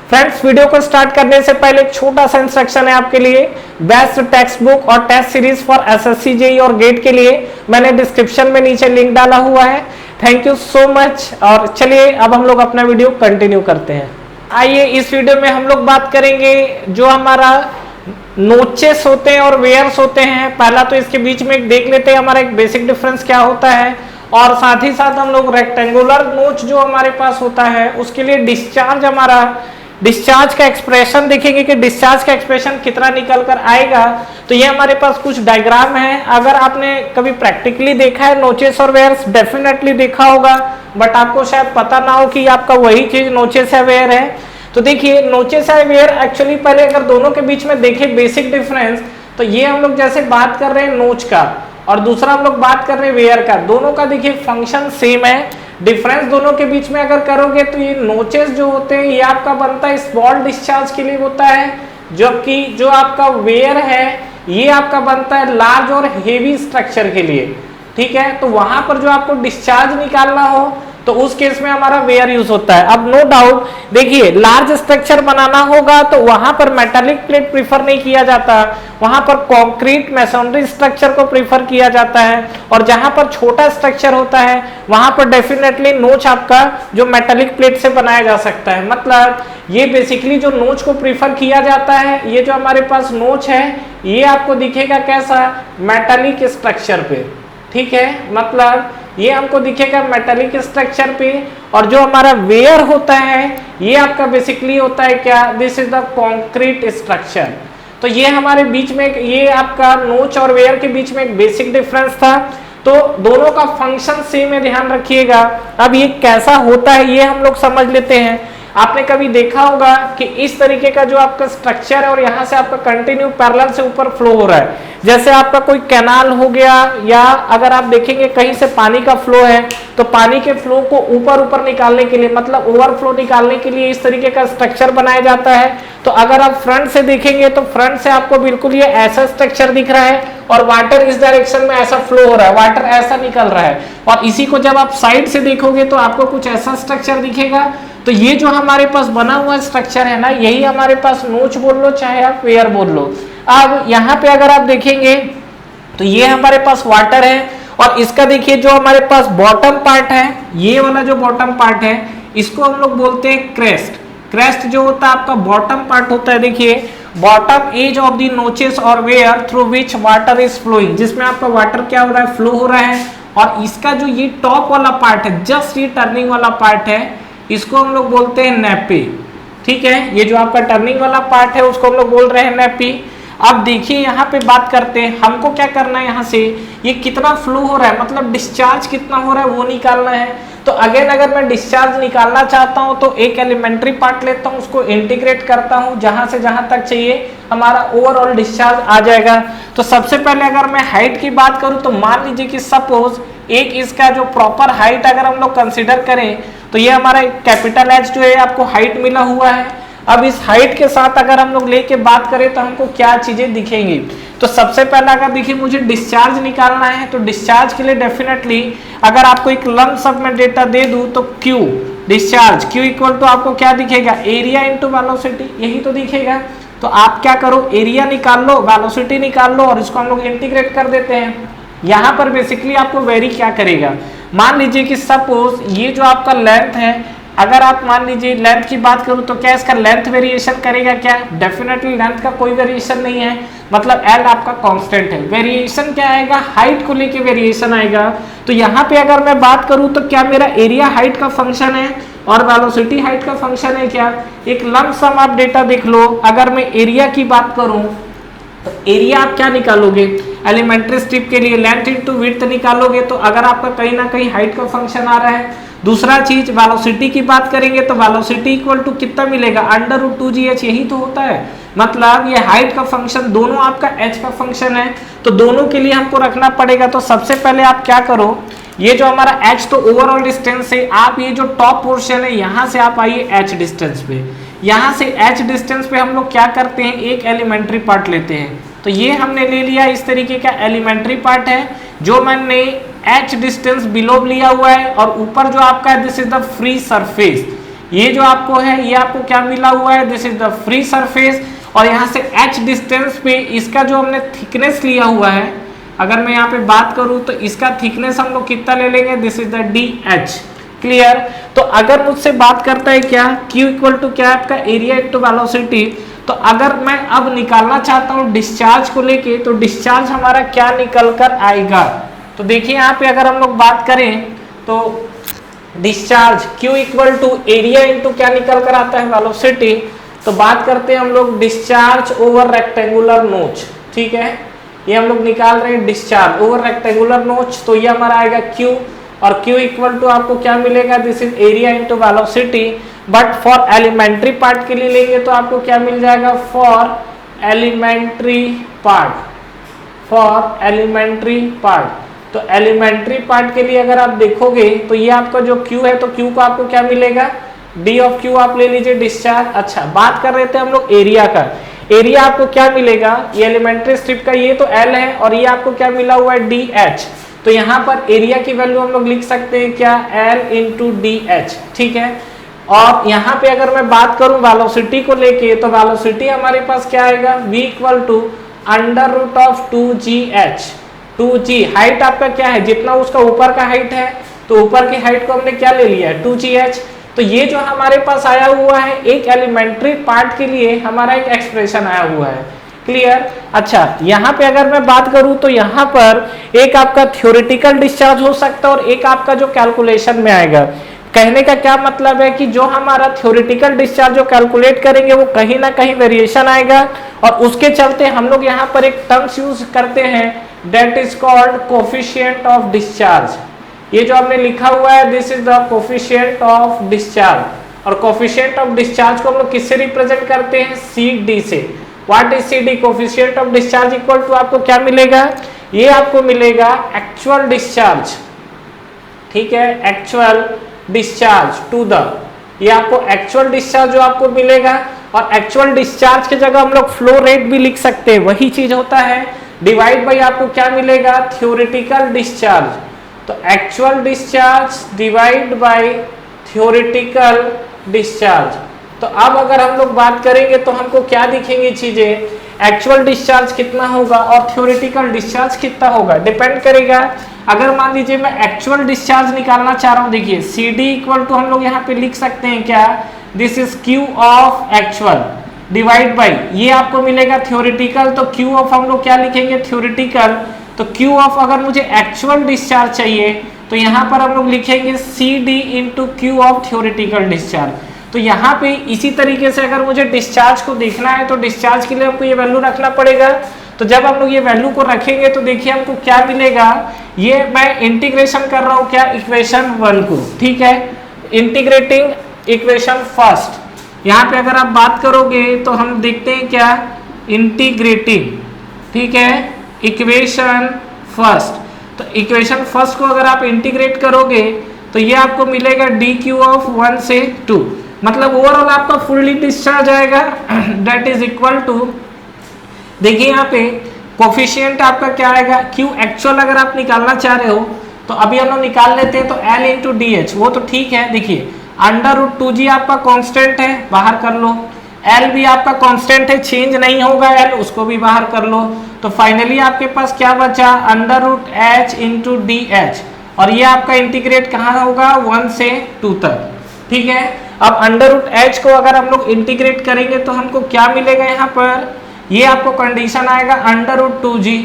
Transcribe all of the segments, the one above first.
Friends, video को start करने से पहले एक छोटा सा इंस्ट्रक्शन है आपके लिए। बेस्ट टेक्स्ट बुक और test series for SSC JEE और गेट के लिए मैंने डिस्क्रिप्शन में नीचे लिंक डाला हुआ है। Thank you so much. और चलिए अब हम लोग अपना वीडियो कंटिन्यू करते हैं। आइए इस वीडियो में हम लोग बात करेंगे जो हमारा नोचेस होते हैं और वेयर्स होते हैं। पहला तो इसके बीच में देख लेते हैं हमारा एक बेसिक डिफरेंस क्या होता है, और साथ ही साथ हम लोग रेक्टेंगुलर नोच जो हमारे पास होता है उसके लिए डिस्चार्ज का एक्सप्रेशन देखेंगे कि डिस्चार्ज का एक्सप्रेशन कितना निकल कर आएगा। तो ये हमारे पास कुछ डायग्राम है। अगर आपने कभी प्रैक्टिकली देखा है नोचेस और वेयर्स, डेफिनेटली देखा होगा, बट आपको शायद पता ना हो कि आपका वही चीज नोचेस या वेयर है। तो देखिए नोचेस या वेयर एक्चुअली पहले अगर दोनों के बीच में देखें बेसिक डिफरेंस, तो ये हम लोग जैसे बात कर रहे हैं नोच का और दूसरा हम लोग बात कर रहे हैं वेयर का, दोनों का देखिए फंक्शन सेम है। डिफरेंस दोनों के बीच में अगर करोगे तो ये नोचेस जो होते हैं ये आपका बनता है स्मॉल डिस्चार्ज के लिए होता है, जबकि जो आपका वेयर है ये आपका बनता है लार्ज और हेवी स्ट्रक्चर के लिए। ठीक है, तो वहां पर जो आपको डिस्चार्ज निकालना हो तो उस केस में हमारा वेयर यूज होता है। अब नो डाउट देखिए लार्ज स्ट्रक्चर बनाना होगा तो वहां पर मेटालिक प्लेट प्रीफर नहीं किया जाता, वहां पर कंक्रीट मैसोनरी स्ट्रक्चर को प्रीफर किया जाता है। और जहां पर छोटा स्ट्रक्चर होता है वहां पर डेफिनेटली नोच आपका जो मेटालिक प्लेट से बनाया जा सकता है। मतलब ये बेसिकली जो नोच को प्रीफर किया जाता है, ये जो हमारे पास नोच है ये आपको दिखेगा कैसा, मेटालिक स्ट्रक्चर पे। ठीक है, मतलब ये हमको दिखेगा मेटालिक स्ट्रक्चर पे। और जो हमारा वेयर होता है ये आपका बेसिकली होता है क्या, this is the concrete structure. तो ये हमारे बीच में ये आपका नोच और वेयर के बीच में एक बेसिक डिफरेंस था। तो दोनों का फंक्शन सेम है, ध्यान रखिएगा। अब ये कैसा होता है ये हम लोग समझ लेते हैं। आपने कभी देखा होगा कि इस तरीके का जो आपका स्ट्रक्चर है और यहाँ से आपका कंटिन्यू पैरेलल से ऊपर फ्लो हो रहा है, जैसे आपका कोई कैनाल हो गया, या अगर आप देखेंगे कहीं से पानी का फ्लो है तो पानी के फ्लो को ऊपर निकालने के लिए, मतलब ओवरफ्लो निकालने के लिए इस तरीके का स्ट्रक्चर बनाया जाता है। तो अगर आप फ्रंट से देखेंगे तो फ्रंट से आपको बिल्कुल ये ऐसा स्ट्रक्चर दिख रहा है और वाटर इस डायरेक्शन में ऐसा फ्लो हो रहा है, वाटर ऐसा निकल रहा है। और इसी को जब आप साइड से देखोगे तो आपको कुछ ऐसा स्ट्रक्चर दिखेगा। तो ये जो हमारे पास बना हुआ स्ट्रक्चर है ना, यही हमारे पास नोच बोल लो चाहे आप वेयर बोल लो। अब यहाँ पे अगर आप देखेंगे तो ये हमारे पास वाटर है और इसका देखिए जो हमारे पास बॉटम पार्ट है, ये वाला जो बॉटम पार्ट है इसको हम लोग बोलते हैं क्रेस्ट। क्रेस्ट जो होता है आपका बॉटम पार्ट होता है। देखिए bottom edge of the notches और where through which water is flowing, जिसमें आपका वाटर क्या हो रहा है, फ्लो हो रहा है। और इसका जो ये टॉप वाला पार्ट है, जस्ट ये टर्निंग वाला पार्ट है, इसको हम लोग बोलते हैं नेपी। ठीक है, ये जो आपका टर्निंग वाला पार्ट है उसको हम लोग बोल रहे हैं नेपी। अब देखिए यहाँ पे बात करते हैं, हमको क्या करना है, यहाँ से ये कितना फ्लो हो रहा है, मतलब डिस्चार्ज कितना हो रहा है वो निकालना है। तो अगेन अगर मैं डिस्चार्ज निकालना चाहता हूँ तो एक एलिमेंट्री पार्ट लेता हूँ, उसको इंटीग्रेट करता हूँ, जहां से जहां तक चाहिए हमारा ओवरऑल डिस्चार्ज आ जाएगा। तो सबसे पहले अगर मैं हाइट की बात करूँ तो मान लीजिए कि सपोज एक इसका जो प्रॉपर हाइट अगर हम लोग कंसिडर करें तो ये हमारा कैपिटल एच जो है आपको हाइट मिला हुआ है। अब इस हाइट के साथ अगर हम लोग लेके बात करें तो हमको क्या चीजें दिखेंगी। तो सबसे पहला अगर देखिए मुझे डिस्चार्ज निकालना है तो डिस्चार्ज के लिए डेफिनेटली अगर आपको एक लंप सम में डेटा दे दूं तो Q discharge Q equal to आपको क्या दिखेगा, एरिया इंटू वेलोसिटी, यही तो दिखेगा। तो आप क्या करो, एरिया निकाल लो, वेलोसिटी निकाल लो और इसको हम लोग इंटीग्रेट कर देते हैं। यहाँ पर बेसिकली आपको वेरी क्या करेगा, मान लीजिए कि सपोज ये जो आपका लेंथ है, अगर आप मान लीजिए लेंथ की बात करूं तो क्या इसका लेंथ वेरिएशन करेगा क्या, डेफिनेटली लेंथ का कोई वेरिएशन नहीं है, मतलब L आपका कांस्टेंट है। वेरिएशन क्या आएगा, हाइट को लेके वेरिएशन आएगा। तो यहाँ पे अगर मैं बात करूं तो क्या मेरा एरिया हाइट का फंक्शन है और वेलोसिटी हाइट का फंक्शन है क्या। एक लंप सम आप डेटा देख लो, अगर मैं एरिया की बात करूं तो एरिया आप क्या निकालोगे, एलिमेंट्री स्ट्रिप के लिए लेंथ इनटू विड्थ निकालोगे। तो अगर आपका कहीं ना कहीं हाइट का फंक्शन आ रहा है। दूसरा चीज वेलोसिटी की बात करेंगे तो वेलोसिटी इक्वल टू कितना मिलेगा, √2gh, यही तो होता है। मतलब ये हाइट का फंक्शन दोनों आपका h का फंक्शन है, तो दोनों के लिए हमको रखना पड़ेगा। तो सबसे पहले आप क्या करो, ये जो हमारा h तो ओवरऑल डिस्टेंस है, आप ये जो टॉप पोर्शन है यहाँ से आप आइए h डिस्टेंस पे, यहाँ से h डिस्टेंस पे हम लोग क्या करते हैं, एक एलिमेंट्री पार्ट लेते हैं। तो ये हमने ले लिया, इस तरीके का एलिमेंट्री पार्ट है जो मैंने h डिस्टेंस बिलो लिया हुआ है, और ऊपर जो आपका है this is the free surface, ये जो आपको है ये आपको क्या मिला हुआ है, this is the free surface, और यहाँ से h डिस्टेंस पे इसका जो हमने थिकनेस लिया हुआ है, अगर मैं यहाँ पे बात करूँ तो इसका थिकनेस हम लोग कितना ले लेंगे, this is the DH। Clear. तो अगर मुझसे बात करता है क्या, Q इक्वल टू क्या है आपका एरिया इंटू वेलोसिटी, तो अगर मैं अब निकालना चाहता हूँ डिस्चार्ज को लेके, तो डिस्चार्ज हमारा क्या निकल कर आएगा। तो देखिए यहाँ पे अगर हम लोग बात करें तो discharge Q equal to area into क्या निकल कर आता है, वेलोसिटी। तो बात करते हैं हम लोग डिस्चार्ज ओवर रेक्टेंगुलर नोच, ठीक है, ये हम लोग निकाल रहे हैं डिस्चार्ज ओवर रेक्टेंगुलर नोच, तो ये हमारा आएगा Q, और Q इक्वल टू आपको क्या मिलेगा, this is area into velocity. But for elementary part के लिए लेंगे तो आपको क्या मिल जाएगा, for elementary part, for elementary part. तो एलिमेंट्री पार्ट के लिए अगर आप देखोगे तो ये आपका जो Q है, तो Q को आपको क्या मिलेगा, D ऑफ Q आप ले लीजिए डिस्चार्ज। अच्छा, बात कर रहे थे हम लोग एरिया का, एरिया आपको क्या मिलेगा, ये एलिमेंट्री स्ट्रिप का ये तो L है, और ये आपको क्या मिला हुआ है, DH। तो यहाँ पर एरिया की वैल्यू हम लोग लिख सकते हैं क्या, L इंटू DH, ठीक है। और यहाँ पे अगर मैं बात करूँ वेलोसिटी को लेके, तो वेलोसिटी हमारे पास क्या आएगा, v equal to under root of 2gh। 2g height आपका क्या है, जितना उसका ऊपर का हाइट है, तो ऊपर की हाइट को हमने क्या ले लिया है, 2gh। तो ये जो हमारे पास आया हुआ है एक एलिमेंट्री पार्ट के लिए हमारा एक एक्सप्रेशन आया हुआ है। क्लियर। अच्छा, यहाँ पे अगर मैं बात करूँ तो यहाँ पर एक आपका थ्योरेटिकल डिस्चार्ज हो सकता है और एक आपका जो कैलकुलेशन में आएगा। कहने का क्या मतलब है कि जो हमारा थ्योरेटिकल डिस्चार्ज जो कैलकुलेट करेंगे वो कहीं ना कहीं वेरिएशन आएगा, और उसके चलते हम लोग यहाँ पर एक टर्म्स यूज करते हैं, that is called coefficient of discharge. ये जो हमने लिखा हुआ है, this is the coefficient of discharge, और कोफिशिएंट ऑफ डिस्चार्ज को हम लोग किससे रिप्रेजेंट करते हैं, CD से। What is CD, coefficient of discharge equal to आपको क्या मिलेगा, ये आपको मिलेगा एक्चुअल डिस्चार्ज, ठीक है, एक्चुअल डिस्चार्ज टू द, ये आपको एक्चुअल डिस्चार्ज जो आपको मिलेगा, और एक्चुअल डिस्चार्ज की जगह हम लोग फ्लो रेट भी लिख सकते हैं, वही चीज होता है, डिवाइड बाई आपको क्या मिलेगा, थ्योरेटिकल डिस्चार्ज। तो actual discharge divide by theoretical discharge. तो अब अगर हम लोग बात करेंगे तो हमको क्या दिखेंगी चीजें, एक्चुअल डिस्चार्ज कितना होगा और थ्योरेटिकल डिस्चार्ज कितना होगा, डिपेंड करेगा। अगर मान लीजिए मैं एक्चुअल डिस्चार्ज निकालना चाह रहा हूँ, देखिए CD इक्वल टू हम लोग यहाँ पे लिख सकते हैं क्या, this is Q of actual divide by, ये आपको मिलेगा थ्योरेटिकल, तो Q ऑफ हम लोग क्या लिखेंगे, थ्योरेटिकल। तो Q ऑफ अगर मुझे एक्चुअल डिस्चार्ज चाहिए तो यहाँ पर हम लोग लिखेंगे CD into Q of theoretical discharge. तो यहाँ पे इसी तरीके से अगर मुझे डिस्चार्ज को देखना है तो डिस्चार्ज के लिए हमको ये वैल्यू रखना पड़ेगा। तो जब हम लोग ये वैल्यू को रखेंगे तो देखिए हमको क्या मिलेगा, ये मैं इंटीग्रेशन कर रहा हूँ क्या, इक्वेशन 1 को, ठीक है, इंटीग्रेटिंग इक्वेशन फर्स्ट। यहाँ पे अगर आप बात करोगे तो हम देखते हैं क्या, इंटीग्रेटिंग, ठीक है, इक्वेशन फर्स्ट। तो इक्वेशन फर्स्ट को अगर आप इंटीग्रेट करोगे तो ये आपको मिलेगा dq ऑफ 1 से 2, मतलब ओवरऑल आपका फुल्ली डिस्चार्ज आएगा, दैट इज इक्वल टू, देखिए यहाँ पे कोफिशिएंट आपका क्या आएगा, Q एक्चुअल अगर आप निकालना चाह रहे हो तो अभी हम लोग निकाल लेते हैं, तो L इंटू DH, वो तो ठीक है, देखिए अंडर रूट 2G आपका कांस्टेंट है, बाहर कर लो, L भी आपका कांस्टेंट है, चेंज नहीं होगा L, उसको भी बाहर कर लो। तो फाइनली आपके पास क्या बचा, under root H into DH, और ये आपका इंटीग्रेट कहाँ होगा, 1 से 2 तक, ठीक है। अब अंडर रूट H को अगर हम लोग इंटीग्रेट करेंगे तो हमको क्या मिलेगा, यहाँ पर ये आपको कंडीशन आएगा अंडर रूट 2G,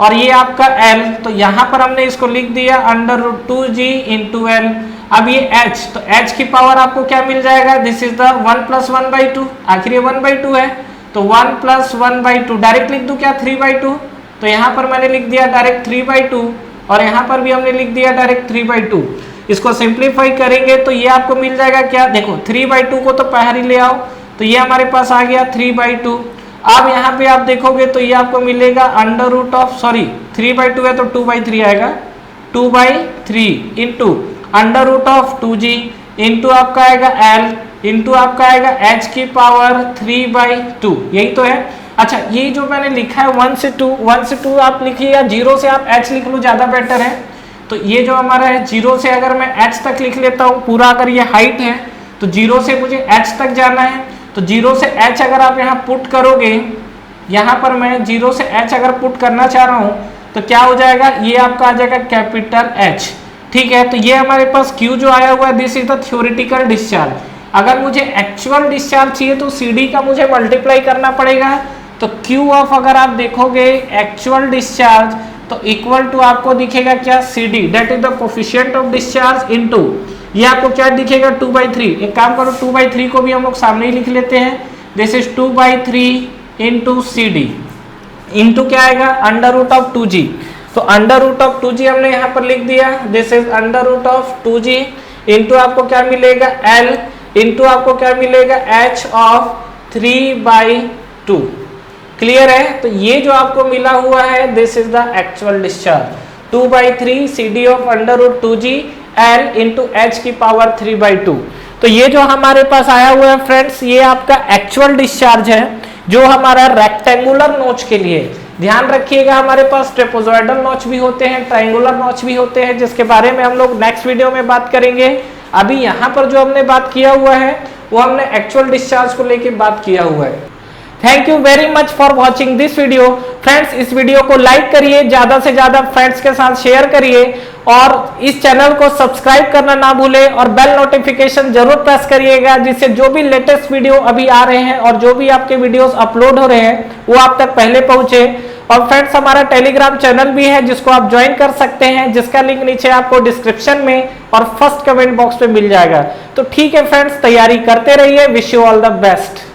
और ये आपका L, तो यहाँ पर हमने इसको लिख दिया under root 2G into L। अब ये H, तो H की पावर आपको क्या मिल जाएगा, दिस इज द 1 प्लस 1/2, आखिर ये 1/2 है, तो 1 प्लस 1/2, डायरेक्ट लिख दूं क्या 3/2, तो यहाँ पर मैंने लिख दिया डायरेक्ट 3/2, और यहाँ पर भी हमने लिख दिया डायरेक्ट 3/2। इसको सिंप्लीफाई करेंगे तो ये आपको मिल जाएगा क्या, देखो 3/2 को तो बाहर ही ले आओ, तो ये हमारे पास आ गया 3/2। अब यहाँ पे आप देखोगे तो ये आपको मिलेगा अंडर रूट ऑफ, सॉरी 3/2 है तो 2/3 आएगा, 2/3 into under root of 2G into आपका आएगा L इंटू आपका आएगा H की पावर 3/2, यही तो है। अच्छा, ये जो मैंने लिखा है 1 से 2 आप लिखिए, या 0 से आप H लिख लो, ज़्यादा बेटर है। तो ये जो हमारा है 0 से अगर मैं H तक लिख लेता हूँ पूरा, अगर ये हाइट है तो 0 से मुझे h तक जाना है, तो 0 से h अगर आप यहाँ पुट करोगे, यहाँ पर मैं 0 से h अगर पुट करना चाह रहा हूँ तो क्या हो जाएगा, ये आपका आ जाएगा कैपिटल H। ठीक है, तो ये हमारे पास Q जो आया हुआ है, this is the theoretical discharge. अगर मुझे एक्चुअल डिस्चार्ज चाहिए तो CD का मुझे मल्टीप्लाई करना पड़ेगा, तो Q ऑफ अगर आप देखोगे एक्चुअल डिस्चार्ज तो इक्वल टू आपको दिखेगा क्या, CD, that is the coefficient of discharge into, ये आपको क्या दिखेगा 2/3। एक काम करो 2/3 को भी हम लोग सामने ही लिख लेते हैं, this is 2/3 into CD into क्या आएगा अंडर रूट ऑफ 2g। तो अंडर रूट ऑफ 2g हमने यहाँ पर लिख दिया, this is under root of 2g into आपको क्या मिलेगा L इंटू आपको क्या मिलेगा h ऑफ 3/2। क्लियर है, तो ये जो आपको मिला हुआ है this is the actual discharge 2/3 CD of under root 2g L into h की पावर 3/2। तो ये जो हमारे पास आया हुआ है फ्रेंड्स, ये आपका एक्चुअल डिस्चार्ज है जो हमारा रेक्टेंगुलर नोच के लिए। ध्यान रखिएगा हमारे पास ट्रेपेजॉइडल नोच भी होते हैं, ट्रायंगुलर नोच भी होते हैं, जिसके बारे में हम लोग नेक्स्ट वीडियो में बात करेंगे। अभी यहाँ पर जो हमने बात किया हुआ है वो हमने एक्चुअल डिस्चार्ज को लेके बात किया हुआ है। Thank you very much for watching this video. Friends, इस वीडियो को लाइक करिए, ज्यादा से ज्यादा फ्रेंड्स के साथ शेयर करिए और इस चैनल को सब्सक्राइब करना ना भूलें और बेल नोटिफिकेशन जरूर प्रेस करिएगा, जिससे जो भी लेटेस्ट वीडियो अभी आ रहे हैं और जो भी आपके वीडियोस अपलोड हो रहे हैं वो आप तक पहले पहुंचे। और फ्रेंड्स, हमारा टेलीग्राम चैनल भी है जिसको आप ज्वाइन कर सकते हैं, जिसका लिंक नीचे आपको डिस्क्रिप्शन में और फर्स्ट कमेंट बॉक्स पे मिल जाएगा। तो ठीक है फ्रेंड्स, तैयारी करते रहिए। Wish you all the best.